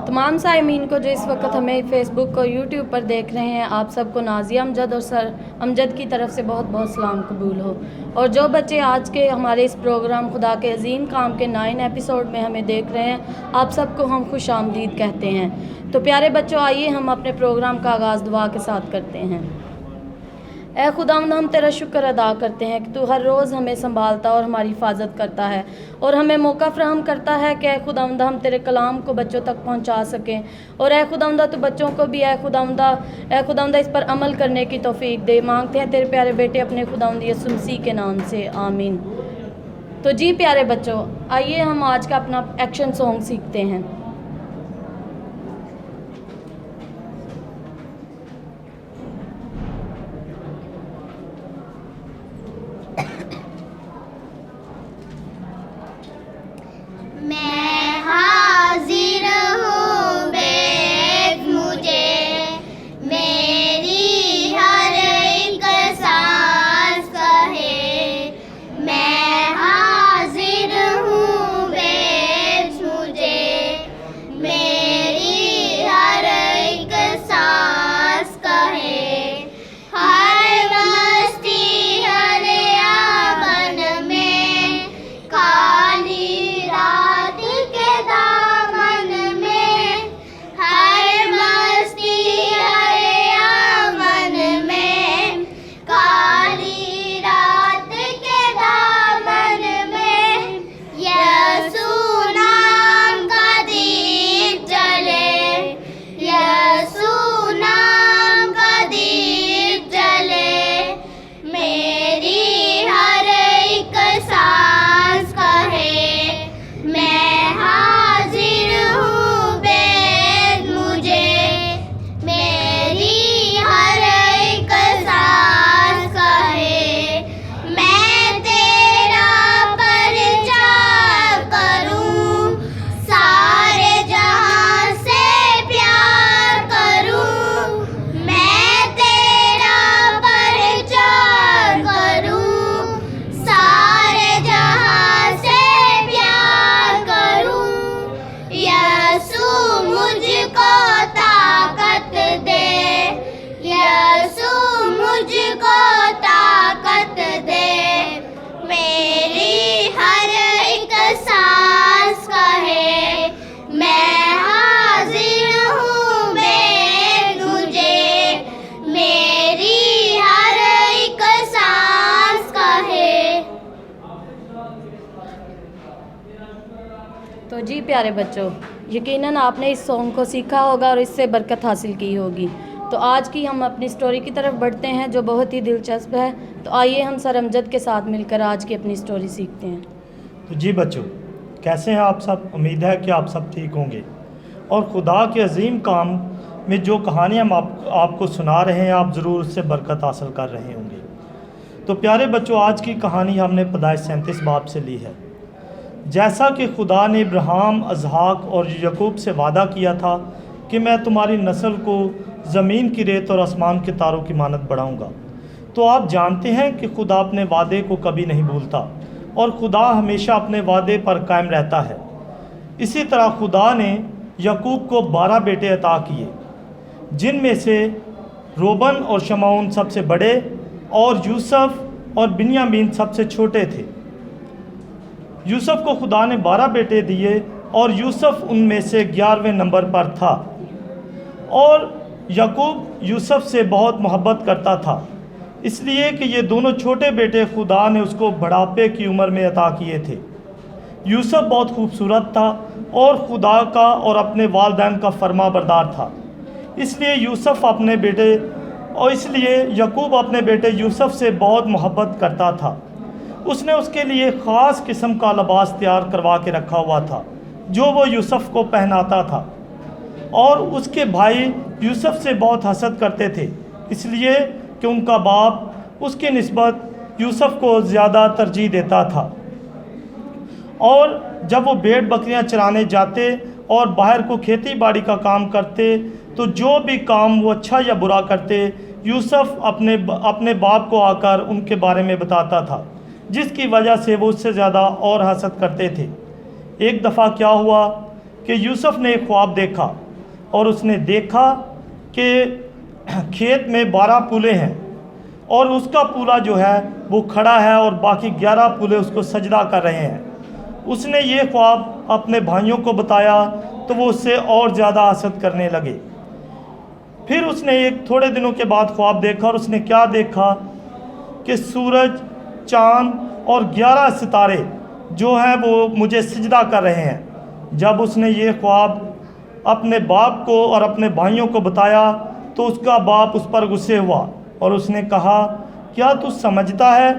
तमाम साइमीन को जो इस वक्त हमें फ़ेसबुक और यूट्यूब पर देख रहे हैं, आप सबको नाज़िया अमजद और सर अमजद की तरफ से बहुत बहुत सलाम कबूल हो। और जो बच्चे आज के हमारे इस प्रोग्राम खुदा के अजीम काम के 9 एपिसोड में हमें देख रहे हैं, आप सबको हम खुश आमदीद कहते हैं। तो प्यारे बच्चों, आइए हम अपने प्रोग्राम का आगाज़ दुआ के साथ करते हैं। ऐ खुदावंद, हम तेरा शुक्र अदा करते हैं कि तू हर रोज़ हमें संभालता और हमारी हिफाजत करता है और हमें मौका फ्राहम करता है कि ऐ खुदावंद हम तेरे कलाम को बच्चों तक पहुंचा सकें। और ऐ खुदावंद तू बच्चों को भी ऐ खुदावंद इस पर अमल करने की तौफीक दे। मांगते हैं तेरे प्यारे बेटे अपने खुदावंद यीशु मसीह के नाम से, आमीन। तो जी प्यारे बच्चों, आइए हम आज का अपना एक्शन सॉन्ग सीखते हैं। मैं हाजिर हूँ बेद मुझे, मेरी हर एक सांस कहे। मैं हाजिर हूँ बेद मुझे, मेरी हर एक सांस कहे। हर मस्ती हर आंगन में, काली रात के दामन में। हर मस्ती हर आंगन में, काली रात के दामन में। यीशु नाम का दीप जले, यीशु नाम का दीप जले। मेरी हर एक सांस कहे, मैं हाजिर हूँ बेद मुझे, मेरी हर एक सांस कहे। मैं तेरा परिचय करूँ, सारे जहां से प्यार करूँ। मैं तेरा परिचय करूँ, सारे जहां से प्यार करूँ। यीशु मुझको ताकत दे, यीशु मुझको ताकत दे। मेरी हर एक सांस कहे, मैं हाजिर हूँ बेद मुझे, मेरी हर एक सांस कहे। तो जी प्यारे बच्चों, यकीनन आपने इस सॉन्ग को सीखा होगा और इससे बरकत हासिल की होगी। तो आज की हम अपनी स्टोरी की तरफ बढ़ते हैं जो बहुत ही दिलचस्प है। तो आइए हम सर अमजद के साथ मिलकर आज की अपनी स्टोरी सीखते हैं। तो जी बच्चों, कैसे हैं आप सब? उम्मीद है कि आप सब ठीक होंगे और खुदा के अजीम काम में जो कहानी हम आपको सुना रहे हैं, आप ज़रूर उससे बरकत हासिल कर रहे होंगे। तो प्यारे बच्चों, आज की कहानी हमने पैदाइश 37 बाब से ली है। जैसा कि खुदा ने इब्राहिम, इसहाक और याकूब से वादा किया था कि मैं तुम्हारी नस्ल को ज़मीन की रेत और आसमान के तारों की मानद बढ़ाऊँगा, तो आप जानते हैं कि खुदा अपने वादे को कभी नहीं भूलता और खुदा हमेशा अपने वादे पर कायम रहता है। इसी तरह खुदा ने याकूब को 12 बेटे अता किए, जिनमें से रोबन और शमौन सबसे बड़े और यूसुफ और बिन्यामीन सबसे छोटे थे। यूसुफ को खुदा ने 12 बेटे दिए और यूसुफ उनमें से 11वें नंबर पर था। और याकूब यूसुफ से बहुत मोहब्बत करता था, इसलिए कि ये दोनों छोटे बेटे खुदा ने उसको बुढ़ापे की उम्र में अता किए थे। यूसुफ बहुत खूबसूरत था और खुदा का और अपने वालिदैन का फर्माबरदार था, इसलिए याकूब अपने बेटे यूसुफ से बहुत मोहब्बत करता था। उसने उसके लिए ख़ास किस्म का लिबास तैयार करवा के रखा हुआ था जो वो यूसुफ को पहनाता था। और उसके भाई यूसुफ से बहुत हसद करते थे, इसलिए कि उनका बाप उसकी निस्बत यूसुफ को ज़्यादा तरजीह देता था। और जब वो भेड़ बकरियां चराने जाते और बाहर को खेती बाड़ी का काम करते, तो जो भी काम वो अच्छा या बुरा करते, यूसुफ अपने बाप को आकर उनके बारे में बताता था, जिसकी वजह से वो उससे ज़्यादा और हसद करते थे। एक दफ़ा क्या हुआ कि यूसुफ ने एक ख्वाब देखा और उसने देखा कि खेत में 12 पूले हैं और उसका पूला जो है वो खड़ा है और बाकी 11 पूले उसको सजदा कर रहे हैं। उसने ये ख्वाब अपने भाइयों को बताया तो वो उससे और ज़्यादा हसद करने लगे। फिर उसने एक थोड़े दिनों के बाद ख्वाब देखा और उसने क्या देखा कि सूरज, चाँद और 11 सितारे जो हैं वो मुझे सजदा कर रहे हैं। जब उसने ये ख्वाब अपने बाप को और अपने भाइयों को बताया तो उसका बाप उस पर गुस्से हुआ और उसने कहा, क्या तू समझता है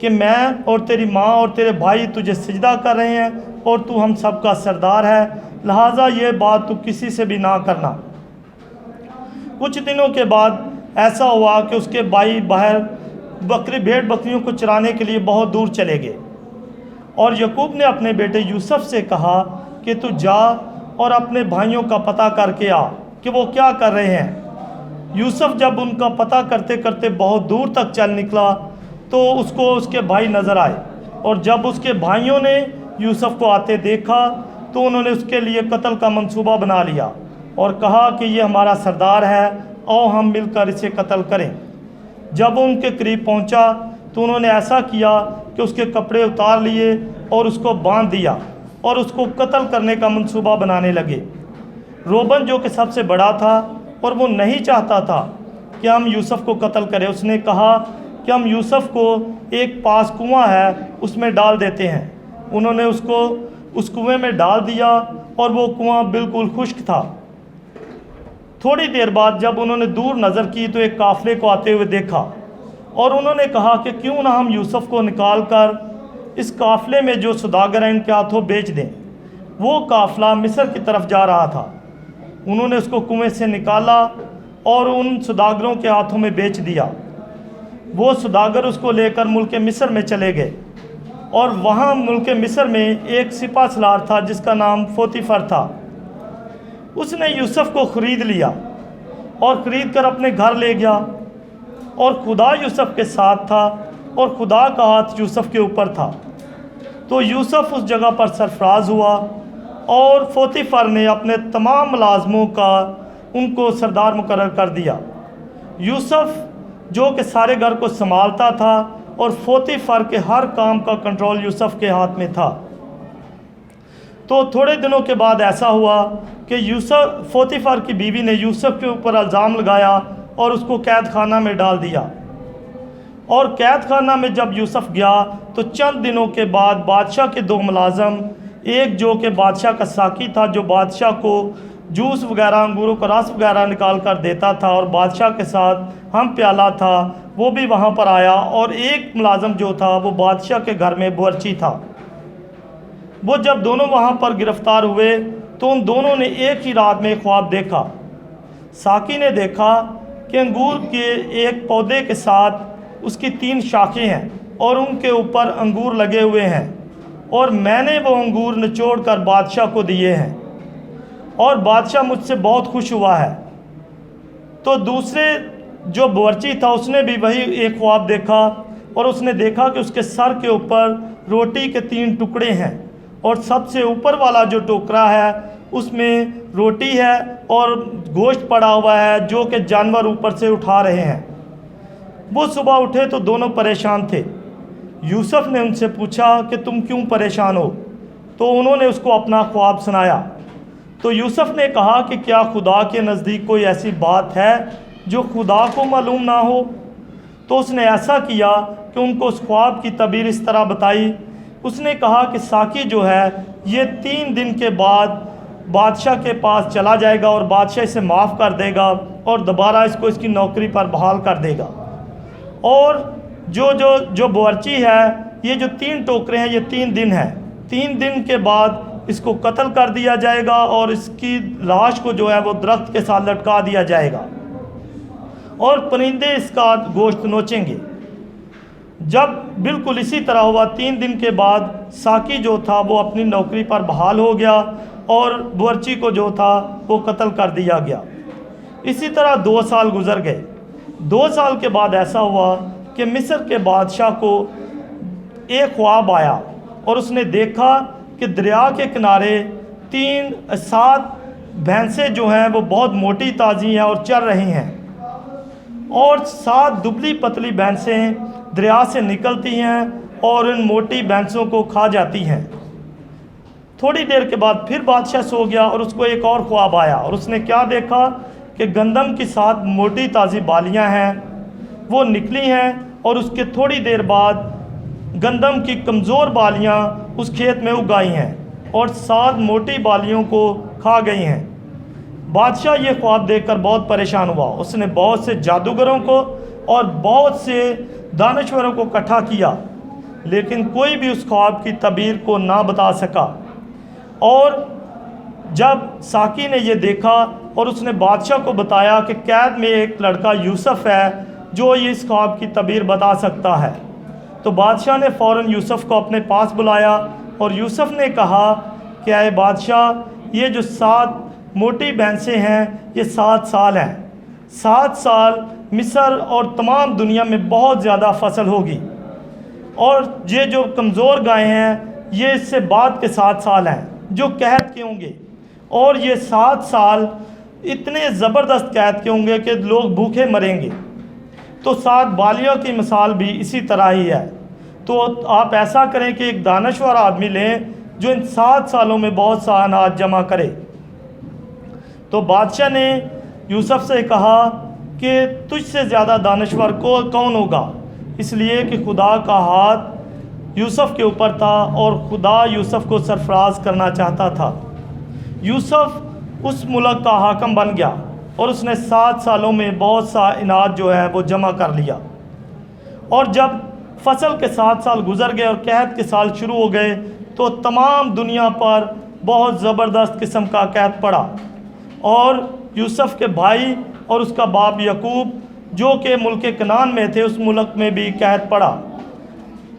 कि मैं और तेरी माँ और तेरे भाई तुझे सजदा कर रहे हैं और तू हम सब का सरदार है, लिहाजा ये बात तू किसी से भी ना करना। कुछ दिनों के बाद ऐसा हुआ कि उसके भाई बाहर भेड़ बकरियों को चराने के लिए बहुत दूर चले गए और याकूब ने अपने बेटे यूसुफ से कहा कि तू जा और अपने भाइयों का पता करके आ कि वो क्या कर रहे हैं। यूसुफ जब उनका पता करते करते बहुत दूर तक चल निकला तो उसको उसके भाई नज़र आए और जब उसके भाइयों ने यूसुफ को आते देखा तो उन्होंने उसके लिए कत्ल का मंसूबा बना लिया और कहा कि ये हमारा सरदार है, आओ हम मिलकर इसे कत्ल करें। जब वो उनके करीब पहुंचा तो उन्होंने ऐसा किया कि उसके कपड़े उतार लिए और उसको बांध दिया और उसको कत्ल करने का मंसूबा बनाने लगे। रोबन जो कि सबसे बड़ा था और वो नहीं चाहता था कि हम यूसुफ को कत्ल करें, उसने कहा कि हम यूसुफ को एक पास कुआं है उसमें डाल देते हैं। उन्होंने उसको उस कुएं में डाल दिया और वो कुआं बिल्कुल खुश्क था। थोड़ी देर बाद जब उन्होंने दूर नज़र की तो एक काफ़िले को आते हुए देखा और उन्होंने कहा कि क्यों ना हम यूसुफ को निकाल कर इस काफ़िले में जो सौदागर हैं इनके हाथों बेच दें। वो काफ़िला मिस्र की तरफ जा रहा था। उन्होंने उसको कुएं से निकाला और उन सौदागरों के हाथों में बेच दिया। वो सौदागर उसको लेकर मुल्क मिस्र में चले गए और वहाँ मुल्क मिस्र में एक सिपा सलार था जिसका नाम पोतीफर था। उसने यूसुफ को ख़रीद लिया और ख़रीद कर अपने घर ले गया और खुदा यूसुफ के साथ था और खुदा का हाथ यूसुफ के ऊपर था। तो यूसुफ उस जगह पर सरफराज हुआ और पोतीफर ने अपने तमाम मुलाजमों का उनको सरदार मुकर्रर कर दिया। यूसुफ जो कि सारे घर को संभालता था और पोतीफर के हर काम का कंट्रोल यूसुफ के हाथ में था। तो थोड़े दिनों के बाद ऐसा हुआ कि पोतीफर की बीवी ने यूसुफ के ऊपर इल्ज़ाम लगाया और उसको कैद खाना में डाल दिया। और कैद खाना में जब यूसुफ गया तो चंद दिनों के बाद बादशाह के 2 मुलाजम, एक जो कि बादशाह का साकी था जो बादशाह को जूस वगैरह, अंगूरों का रस वगैरह निकाल कर देता था और बादशाह के साथ हम प्याला था, वो भी वहाँ पर आया। और एक मुलाजम जो था वो बादशाह के घर में बावर्ची था। वो जब दोनों वहाँ पर गिरफ़्तार हुए तो उन दोनों ने एक ही रात में ख्वाब देखा। साकी ने देखा कि अंगूर के एक पौधे के साथ उसकी 3 शाखें हैं और उनके ऊपर अंगूर लगे हुए हैं और मैंने वो अंगूर निचोड़ कर बादशाह को दिए हैं और बादशाह मुझसे बहुत खुश हुआ है। तो दूसरे जो बावर्ची था उसने भी वही एक ख्वाब देखा और उसने देखा कि उसके सर के ऊपर रोटी के 3 टुकड़े हैं और सबसे ऊपर वाला जो टोकरा है उसमें रोटी है और गोश्त पड़ा हुआ है जो कि जानवर ऊपर से उठा रहे हैं। वो सुबह उठे तो दोनों परेशान थे। यूसुफ ने उनसे पूछा कि तुम क्यों परेशान हो? तो उन्होंने उसको अपना ख्वाब सुनाया। तो यूसुफ ने कहा कि क्या खुदा के नज़दीक कोई ऐसी बात है जो खुदा को मालूम ना हो? तो उसने ऐसा किया कि उनको उस ख्वाब की तबीर इस तरह बताई। उसने कहा कि साकी जो है ये 3 दिन के बाद बादशाह के पास चला जाएगा और बादशाह इसे माफ़ कर देगा और दोबारा इसको इसकी नौकरी पर बहाल कर देगा। और जो बावर्ची है ये जो 3 टोकरे हैं ये 3 दिन है। 3 दिन के बाद इसको कत्ल कर दिया जाएगा और इसकी लाश को जो है वो दरख्त के साथ लटका दिया जाएगा और परिंदे इसका गोश्त नोचेंगे। जब बिल्कुल इसी तरह हुआ 3 दिन के बाद साकी जो था वो अपनी नौकरी पर बहाल हो गया और बावर्ची को जो था वो कत्ल कर दिया गया। इसी तरह 2 साल गुजर गए। 2 साल के बाद ऐसा हुआ कि मिस्र के बादशाह को एक ख्वाब आया और उसने देखा कि दरिया के किनारे 7 भैंसें जो हैं वो बहुत मोटी ताज़ी हैं और चर रही हैं, और 7 दुबली पतली भैंसें दरिया से निकलती हैं और उन मोटी भैंसों को खा जाती हैं। थोड़ी देर के बाद फिर बादशाह सो गया और उसको एक और ख्वाब आया, और उसने क्या देखा कि गंदम की 7 मोटी ताज़ी बालियां हैं, वो निकली हैं, और उसके थोड़ी देर बाद गंदम की कमज़ोर बालियां उस खेत में उग आई हैं और 7 मोटी बालियों को खा गई हैं। बादशाह ये ख्वाब देखकर बहुत परेशान हुआ। उसने बहुत से जादूगरों को और बहुत से दानश्वरों को इकट्ठा किया, लेकिन कोई भी उस ख्वाब की तबीर को ना बता सका। और जब साकी ने ये देखा और उसने बादशाह को बताया कि कैद में एक लड़का यूसुफ है जो ये इस ख्वाब की तबीर बता सकता है, तो बादशाह ने फ़ौरन यूसुफ को अपने पास बुलाया और यूसुफ ने कहा कि आए बादशाह, ये जो 7 मोटी भैंसें हैं ये 7 साल हैं। 7 साल मिस्र और तमाम दुनिया में बहुत ज़्यादा फसल होगी, और ये जो कमज़ोर गायें हैं ये इससे बाद के 7 साल हैं जो कैद के होंगे, और ये 7 साल इतने ज़बरदस्त कैद के होंगे कि लोग भूखे मरेंगे। तो 7 बालियों की मिसाल भी इसी तरह ही है। तो आप ऐसा करें कि एक दानश्वर आदमी लें जो इन 7 सालों में बहुत सा अनाज जमा करे। तो बादशाह ने यूसुफ से कहा कि तुझसे ज़्यादा दानश्वर को कौन होगा, इसलिए कि खुदा का हाथ यूसुफ के ऊपर था और खुदा यूसुफ को सरफराज करना चाहता था। यूसुफ उस मुल्क का हाकम बन गया और उसने 7 सालों में बहुत सा अनाज जो है वो जमा कर लिया। और जब फसल के 7 साल गुजर गए और कैद के साल शुरू हो गए तो तमाम दुनिया पर बहुत ज़बरदस्त किस्म का कैद पड़ा, और यूसुफ के भाई और उसका बाप यकूब जो कि मुल्क कनान में थे उस मुल्क में भी कैद पड़ा,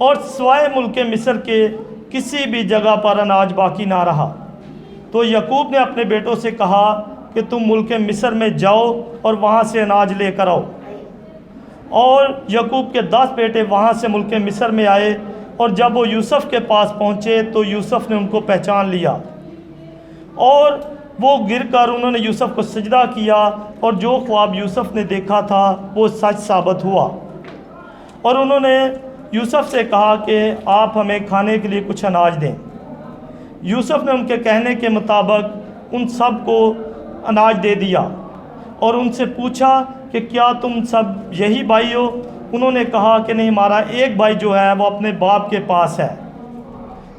और सिवाय मुल्क मिस्र के किसी भी जगह पर अनाज बाकी ना रहा। तो यकूब ने अपने बेटों से कहा कि तुम मुल्क मिस्र में जाओ और वहाँ से अनाज लेकर आओ। और यकूब के 10 बेटे वहाँ से मुल्क मिस्र में आए, और जब वो यूसुफ के पास पहुँचे तो यूसुफ ने उनको पहचान लिया, और वो गिरकर उन्होंने यूसुफ को सजदा किया, और जो ख्वाब यूसुफ ने देखा था वो सच साबित हुआ। और उन्होंने यूसुफ से कहा कि आप हमें खाने के लिए कुछ अनाज दें। यूसुफ ने उनके कहने के मुताबिक उन सब को अनाज दे दिया, और उनसे पूछा कि क्या तुम सब यही भाई हो? उन्होंने कहा कि नहीं, हमारा एक भाई जो है वो अपने बाप के पास है।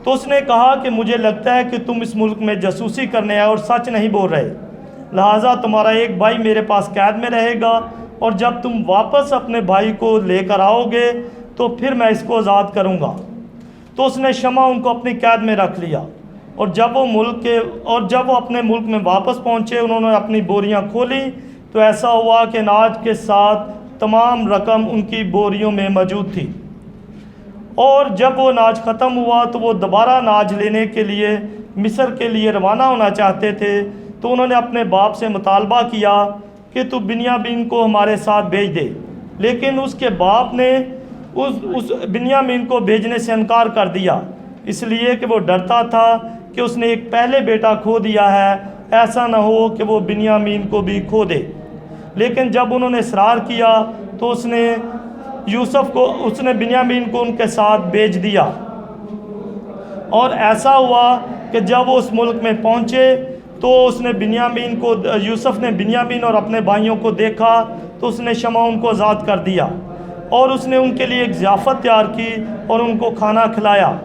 तो उसने कहा कि मुझे लगता है कि तुम इस मुल्क में जासूसी करने आए और सच नहीं बोल रहे, लिहाजा तुम्हारा एक भाई मेरे पास कैद में रहेगा, और जब तुम वापस अपने भाई को लेकर आओगे तो फिर मैं इसको आज़ाद करूँगा। तो उसने शमा उनको अपनी कैद में रख लिया, और जब वो अपने मुल्क में वापस पहुँचे उन्होंने अपनी बोरियाँ खोली तो ऐसा हुआ कि अनाज के साथ तमाम रकम उनकी बोरियों में मौजूद थी। और जब वो अनाज ख़त्म हुआ तो वो दोबारा अनाज लेने के लिए मिस्र के लिए रवाना होना चाहते थे। तो उन्होंने अपने बाप से मुतालबा किया कि तू बिन्यामीन को हमारे साथ भेज दे, लेकिन उसके बाप ने उस बिन्यामीन को भेजने से इनकार कर दिया, इसलिए कि वो डरता था कि उसने एक पहले बेटा खो दिया है, ऐसा ना हो कि वो बिन्यामीन को भी खो दे। लेकिन जब उन्होंने इसरार किया तो उसने बिन्यामीन को उनके साथ भेज दिया। और ऐसा हुआ कि जब वो उस मुल्क में पहुँचे तो यूसुफ ने बिन्यामीन और अपने भाइयों को देखा तो उसने शमा उनको आज़ाद कर दिया, और उसने उनके लिए एक ज़ियाफ़त तैयार की और उनको खाना खिलाया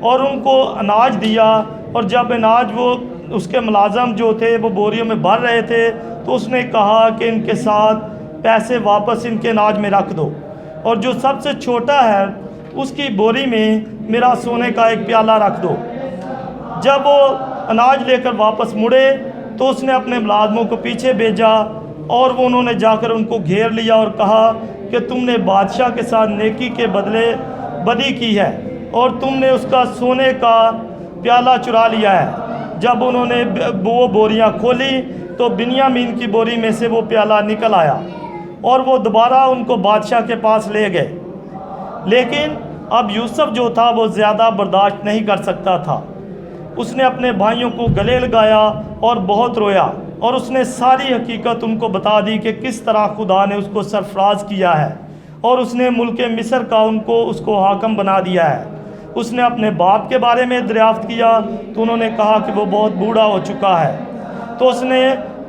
और उनको अनाज दिया। और जब अनाज वो उसके मुलाजम जो थे वो बोरियों में भर रहे थे तो उसने कहा कि इनके साथ पैसे वापस इनके अनाज में रख दो, और जो सबसे छोटा है उसकी बोरी में मेरा सोने का एक प्याला रख दो। जब वो अनाज लेकर वापस मुड़े तो उसने अपने मुलाजमों को पीछे भेजा, और वो उन्होंने जाकर उनको घेर लिया और कहा कि तुमने बादशाह के साथ नेकी के बदले बदी की है और तुमने उसका सोने का प्याला चुरा लिया है। जब उन्होंने वो बोरियां खोली तो बिन्यामीन की बोरी में से वो प्याला निकल आया, और वो दोबारा उनको बादशाह के पास ले गए। लेकिन अब यूसुफ जो था वो ज़्यादा बर्दाश्त नहीं कर सकता था, उसने अपने भाइयों को गले लगाया और बहुत रोया, और उसने सारी हकीकत उनको बता दी कि किस तरह खुदा ने उसको सरफराज किया है और उसने मुल्क मिस्र का उसको हाकम बना दिया है। उसने अपने बाप के बारे में दरियाफ्त किया तो उन्होंने कहा कि वो बहुत बूढ़ा हो चुका है। तो उसने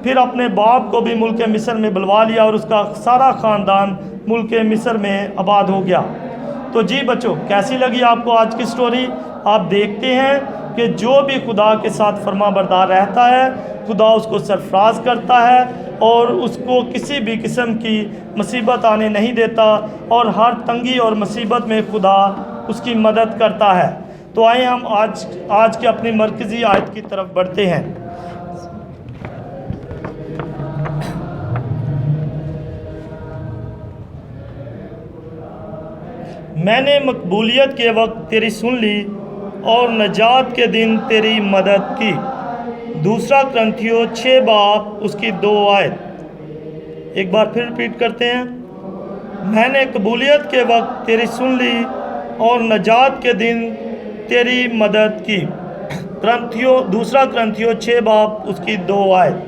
फिर अपने बाप को भी मुल्क मिस्र में बुलवा लिया और उसका सारा ख़ानदान मुल्क मिस्र में आबाद हो गया। तो जी बच्चों, कैसी लगी आपको आज की स्टोरी? आप देखते हैं कि जो भी खुदा के साथ फर्माबरदार रहता है, खुदा उसको सरफराज करता है और उसको किसी भी किस्म की मुसीबत आने नहीं देता, और हर तंगी और मुसीबत में खुदा उसकी मदद करता है। तो आइए हम आज के अपनी मरकज़ी आयत की तरफ बढ़ते हैं। मैंने मकबूलियत के वक्त तेरी सुन ली और नजात के दिन तेरी मदद की। 2 कुरिन्थियों 6 बाब उसकी 2 आयत। एक बार फिर रिपीट करते हैं। मैंने कबूलियत के वक्त तेरी सुन ली और नजात के दिन तेरी मदद की। 2 कुरिन्थियों 6 बाब उसकी 2 आयत।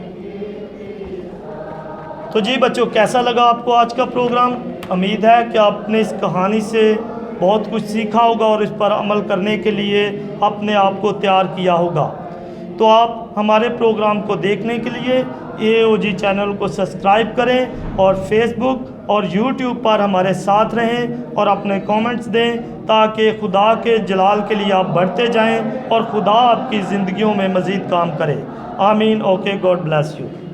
तो जी बच्चों, कैसा लगा आपको आज का प्रोग्राम? उम्मीद है कि आपने इस कहानी से बहुत कुछ सीखा होगा और इस पर अमल करने के लिए अपने आप को तैयार किया होगा। तो आप हमारे प्रोग्राम को देखने के लिए AOG चैनल को सब्सक्राइब करें और फेसबुक और यूट्यूब पर हमारे साथ रहें और अपने कमेंट्स दें, ताकि खुदा के जलाल के लिए आप बढ़ते जाएं और खुदा आपकी ज़िंदगियों में मज़ीद काम करे। आमीन। Okay, God bless you.